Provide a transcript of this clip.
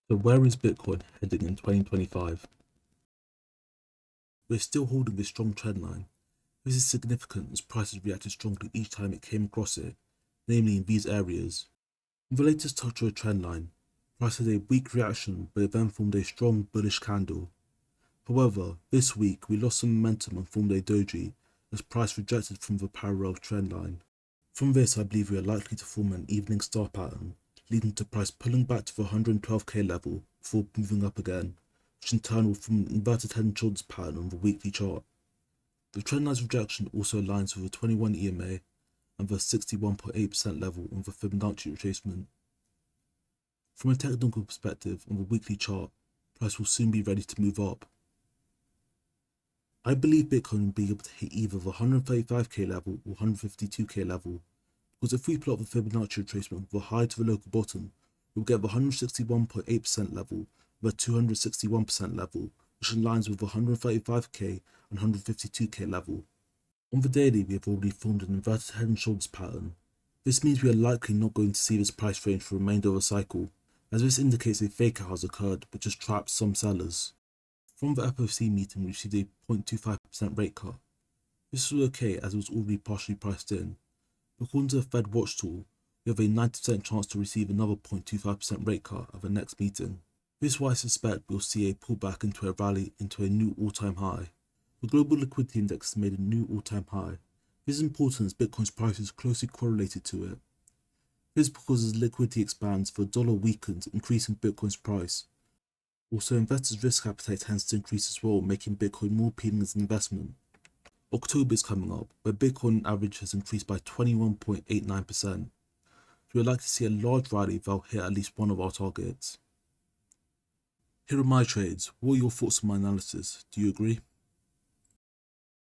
So where is Bitcoin heading in 2025? We're still holding this strong trend line. This is significant as prices reacted strongly each time it came across it, namely in these areas. On the latest touch of a trend line, price had a weak reaction but it then formed a strong bullish candle. However, this week we lost some momentum and formed a doji as price rejected from the parallel trend line. From this I believe we are likely to form an evening star pattern, leading to price pulling back to the 112k level before moving up again, which in turn will form an inverted head and shoulders pattern on the weekly chart. The trendline's rejection also aligns with the 21 EMA and the 61.8% level on the Fibonacci retracement. From a technical perspective on the weekly chart, price will soon be ready to move up. I believe Bitcoin will be able to hit either the 135k level or 152k level, because if we plot the Fibonacci retracement from the high to the local bottom, we'll get the 161.8% level, the 261% level, which aligns with the 135k and 152k level. On the daily, we have already formed an inverted head and shoulders pattern. This means we are likely not going to see this price range for the remainder of the cycle, as this indicates a fake out has occurred which has trapped some sellers. From the FOMC meeting, we received a 0.25% rate cut. This was okay as it was already partially priced in. According to the Fed Watch tool, we have a 90% chance to receive another 0.25% rate cut at the next meeting. This is why I suspect we'll see a pullback into a rally into a new all-time high. The global liquidity index has made a new all-time high. This is important as Bitcoin's price is closely correlated to it. This is because as liquidity expands, the dollar weakens, increasing Bitcoin's price. Also, investors' risk appetite tends to increase as well, making Bitcoin more appealing as an investment. October is coming up, where Bitcoin on average has increased by 21.89%. So we're likely to see a large rally that will hit at least one of our targets. Here are my trades. What are your thoughts on my analysis? Do you agree?